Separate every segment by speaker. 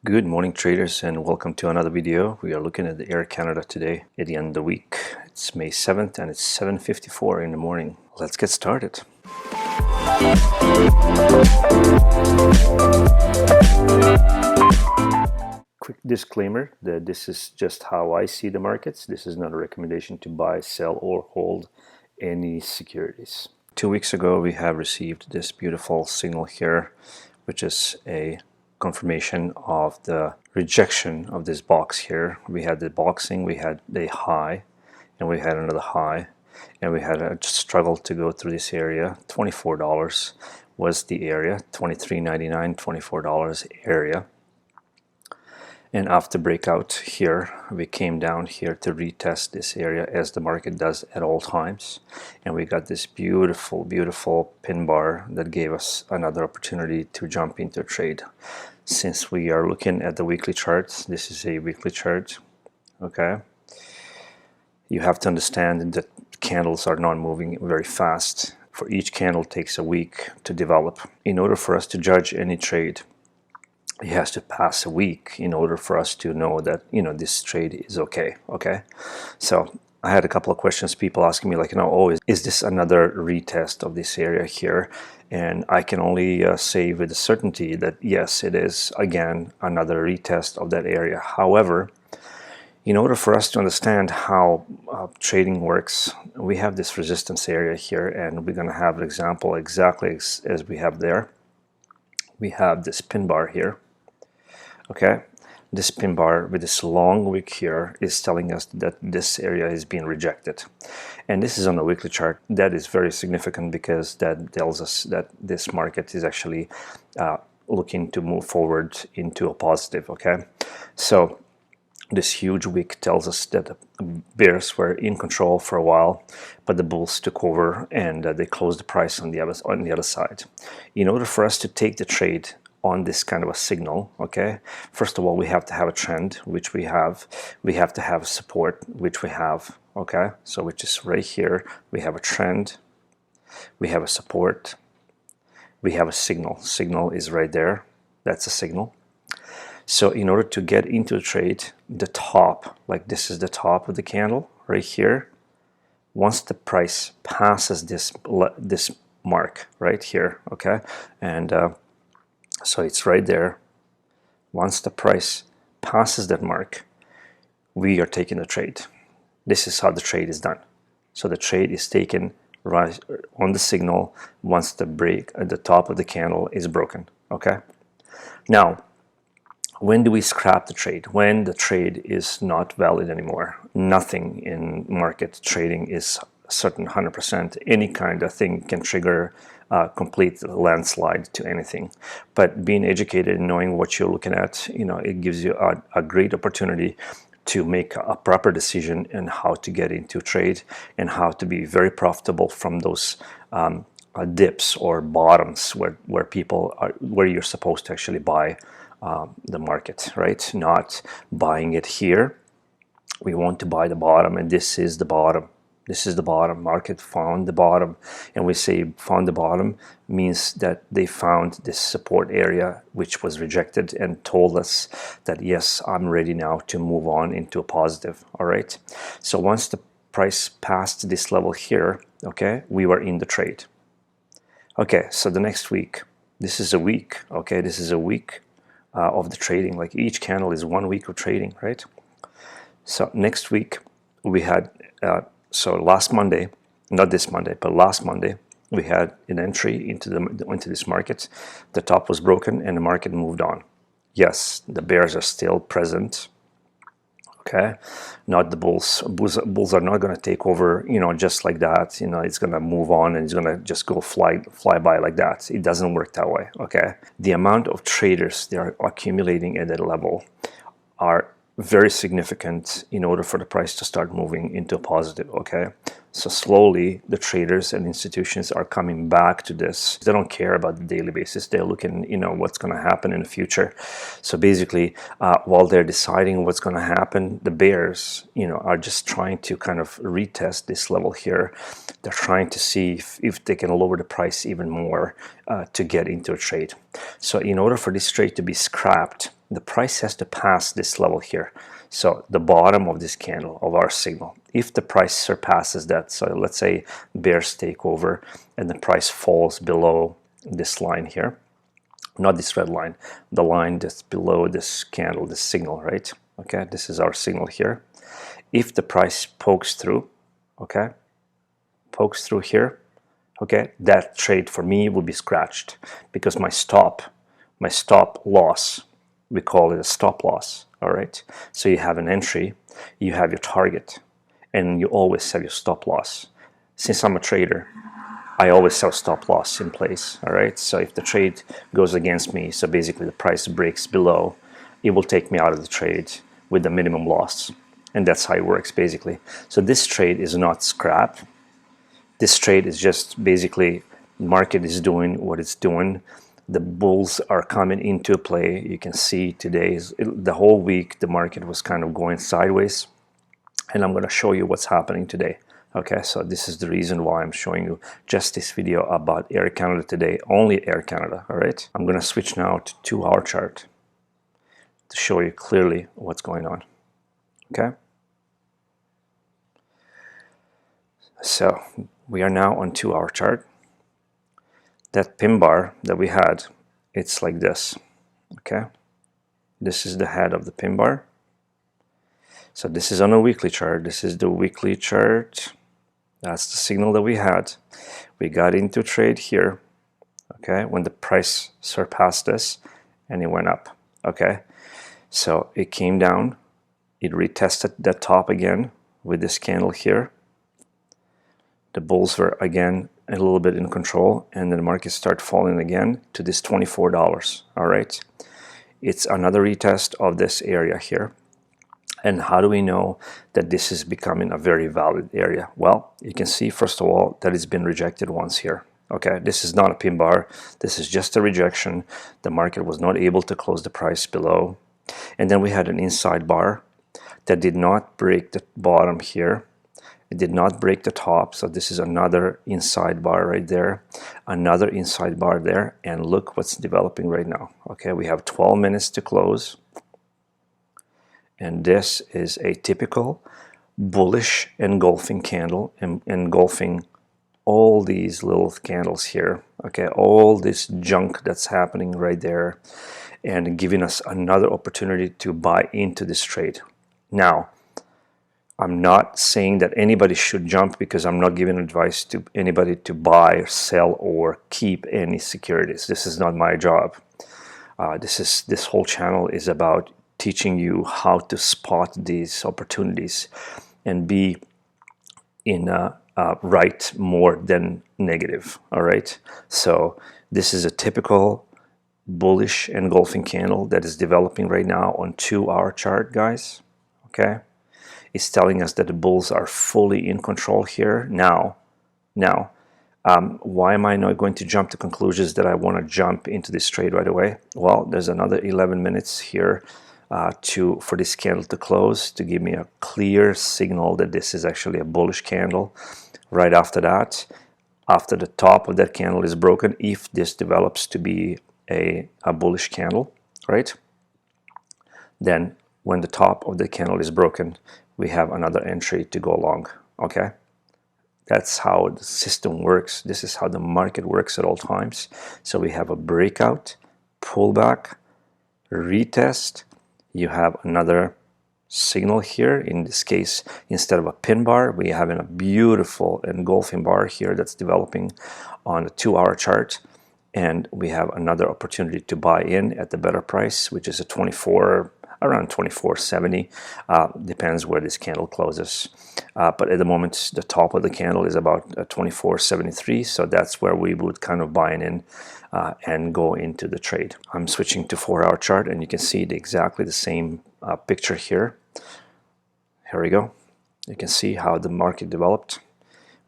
Speaker 1: Good morning, traders, and welcome to another video. We are looking at the AirCanada today at the end of the week. It's May 7th and it's 7:54 in the morning. Let's get started. Quick disclaimer that this is just how I see the markets. This is not a recommendation to buy, sell, or hold any securities. 2 weeks ago, we have received this beautiful signal here, which is a confirmation of the rejection of this box here. We had the boxing, we had a high, and we had another high, and we had a struggle to go through this area. $24 was the area, $23.99, $24 area. And after breakout here, we came down here to retest this area as the market does at all times. And we got this beautiful, beautiful pin bar that gave us another opportunity to jump into a trade. Since we are looking at the weekly charts, this is a weekly chart, okay? You have to understand that candles are not moving very fast. For each candle takes a week to develop. In order for us to judge any trade, it has to pass a week in order for us to know that, this trade is okay. So I had a couple of questions, people asking me like, oh, is this another retest of this area here? And I can only say with certainty that yes, it is again another retest of that area. However, in order for us to understand how trading works, we have this resistance area here, and we're going to have an example exactly as we have there. We have this pin bar here. Okay, this pin bar with this long wick here is telling us that this area is being rejected, and this is on a weekly chart. That is very significant because that tells us that this market is actually looking to move forward into a positive. Okay, so this huge wick tells us that the bears were in control for a while, but the bulls took over and they closed the price on the other side. In order for us to take the trade on this kind of a signal, okay, first of all, we have to have a trend, which we have. We have to have support, which we have, okay, so which is right here. We have a trend, we have a support, we have a signal. Signal is right there. That's a signal. So in order to get into a trade, the top, like this is the top of the candle right here. Once the price passes this mark right here, okay, and so it's right there. Once the price passes that mark, we are taking the trade. This is how the trade is done. So the trade is taken right on the signal once the break at the top of the candle is broken. Okay. Now, when do we scrap the trade? When the trade is not valid anymore. Nothing in market trading is certain 100%. Any kind of thing can trigger complete landslide to anything. But being educated and knowing what you're looking at, it gives you a great opportunity to make a proper decision in how to get into trade and how to be very profitable from those dips or bottoms where you're supposed to actually buy the market, right? Not buying it here. We want to buy the bottom, and this is the bottom. This is the bottom. Market found the bottom, and we say found the bottom means that they found this support area which was rejected and told us that yes, I'm ready now to move on into a positive. All right, so once the price passed this level here, okay, we were in the trade. Okay, so the next week, this is a week, okay, this is a week of the trading. Like each candle is 1 week of trading, right? So next week we had so last Monday, not this Monday, but last Monday, we had an entry into this market. The top was broken and the market moved on. Yes, the bears are still present. Okay, not the bulls. Bulls are not going to take over, just like that. It's going to move on and it's going to just go fly by like that. It doesn't work that way. Okay, the amount of traders they are accumulating at that level are very significant in order for the price to start moving into a positive. Okay, So slowly the traders and institutions are coming back to this. They don't care about the daily basis. They're looking, what's going to happen in the future. So basically, while they're deciding what's going to happen, the bears, are just trying to kind of retest this level here. They're trying to see if they can lower the price even more to get into a trade. So in order for this trade to be scrapped, the price has to pass this level here. So the bottom of this candle, of our signal, if the price surpasses that, so let's say bears take over and the price falls below this line here, not this red line, the line that's below this candle, this signal, right? Okay, this is our signal here. If the price pokes through, okay, pokes through here, okay, that trade for me will be scratched because my stop loss, we call it a stop loss. All right, so you have an entry, you have your target, and you always have your stop loss. Since I'm a trader, I always have stop loss in place. All right, so if the trade goes against me, so basically the price breaks below, it will take me out of the trade with the minimum loss, and that's how it works basically. So this trade is not scrap. This trade is just basically market is doing what it's doing. The bulls are coming into play. You can see the whole week the market was kind of going sideways, and I'm going to show you what's happening today. Okay, so this is the reason why I'm showing you just this video about AirCanada today, only AirCanada. All right, I'm going to switch now to 2-hour chart to show you clearly what's going on. Okay, so we are now on 2-hour chart. That pin bar that we had, it's like this. Okay, this is the head of the pin bar. So this is on a weekly chart. This is the weekly chart. That's the signal that we had. We got into trade here, okay, when the price surpassed this and it went up. Okay, so it came down, it retested that top again with this candle here. The bulls were again a little bit in control, and then the market started falling again to this $24. All right, it's another retest of this area here. And how do we know that this is becoming a very valid area? Well, you can see first of all that it's been rejected once here. Okay, this is not a pin bar, this is just a rejection. The market was not able to close the price below, and then we had an inside bar that did not break the bottom here. It did not break the top, so this is another inside bar right there, another inside bar there, and look what's developing right now. Okay, we have 12 minutes to close, and this is a typical bullish engulfing candle, engulfing all these little candles here. Okay, all this junk that's happening right there, and giving us another opportunity to buy into this trade. Now, I'm not saying that anybody should jump, because I'm not giving advice to anybody to buy or sell or keep any securities. This is not my job. This whole channel is about teaching you how to spot these opportunities and be in right more than negative. All right. So this is a typical bullish engulfing candle that is developing right now on 2-hour chart, guys. Okay. It's telling us that the bulls are fully in control here. Now, why am I not going to jump to conclusions that I want to jump into this trade right away? Well, there's another 11 minutes here for this candle to close, to give me a clear signal that this is actually a bullish candle. Right after that, after the top of that candle is broken, if this develops to be a bullish candle, right, then when the top of the candle is broken, we have another entry to go long. Okay, that's how the system works. This is how the market works at all times. So we have a breakout, pullback, retest. You have another signal here. In this case, instead of a pin bar, we have a beautiful engulfing bar here that's developing on a 2-hour chart, and we have another opportunity to buy in at the better price, which is around 24.70. Depends where this candle closes, but at the moment the top of the candle is about 24.73, so that's where we would kind of buy in and go into the trade. I'm switching to 4-hour chart, and you can see exactly the same picture here. Here we go. You can see how the market developed.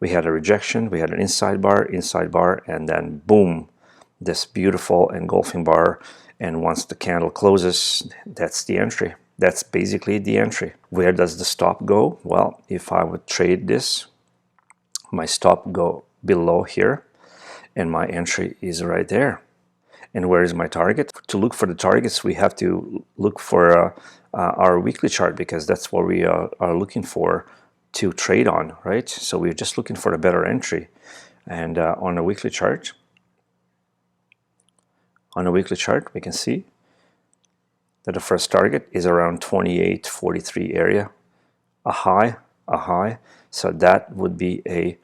Speaker 1: We had a rejection, we had an inside bar, and then boom, this beautiful engulfing bar. And once the candle closes, that's the entry. That's basically the entry. Where does the stop go? Well, if I would trade this, my stop go below here, and my entry is right there. And where is my target? To look for the targets, we have to look for our weekly chart, because that's what we are looking for to trade on, right? So we're just looking for a better entry. And on a weekly chart, we can see that the first target is around 28.43 area, a high. So that would be a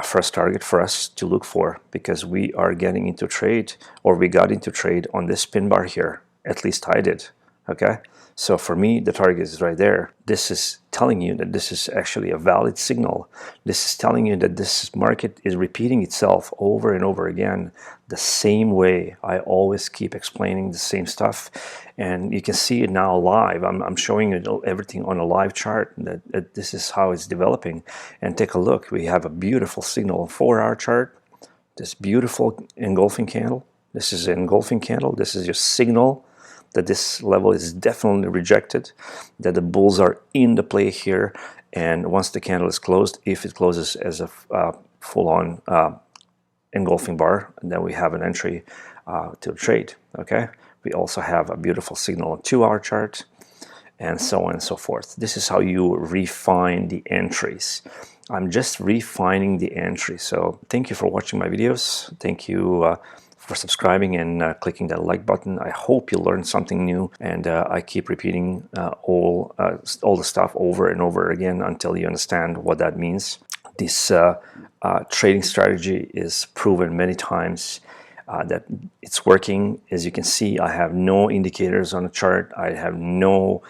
Speaker 1: first target for us to look for, because we are getting into trade, or we got into trade on this pin bar here. At least I did. Okay, so for me the target is right there. This is telling you that this is actually a valid signal. This is telling you that this market is repeating itself over and over again the same way. I always keep explaining the same stuff, and you can see it now live. I'm showing you everything on a live chart, that this is how it's developing. And take a look, we have a beautiful signal, 4-hour chart, this beautiful engulfing candle. This is an engulfing candle. This is your signal that this level is definitely rejected, that the bulls are in the play here. And once the candle is closed, if it closes as a full-on engulfing bar, then we have an entry to trade. Okay, we also have a beautiful signal on 2-hour chart, and so on and so forth. This is how you refine the entries. I'm just refining the entry. So thank you for watching my videos. Thank you for subscribing and clicking that like button. I hope you learned something new, and I keep repeating all the stuff over and over again until you understand what that means. This trading strategy is proven many times that it's working. As you can see, I have no indicators on the chart. I have no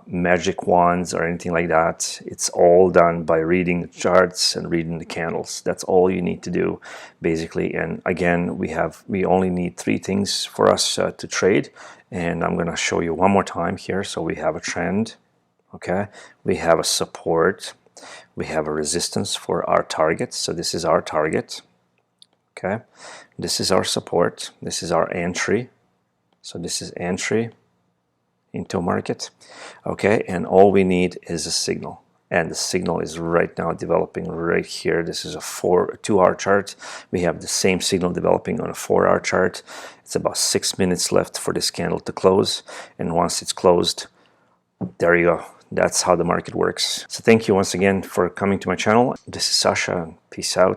Speaker 1: magic wands or anything like that. It's all done by reading the charts and reading the candles. That's all you need to do, basically. And again, we only need 3 things for us to trade, and I'm going to show you one more time here. So we have a trend, okay, we have a support, we have a resistance for our target. So this is our target, okay, this is our support, this is our entry. So this is entry into market, okay, and all we need is a signal, and the signal is right now developing right here. This is a 2-hour chart. We have the same signal developing on a 4-hour chart. It's about 6 minutes left for this candle to close, and once it's closed, there you go. That's how the market works. So thank you once again for coming to my channel. This is Sasha. Peace out.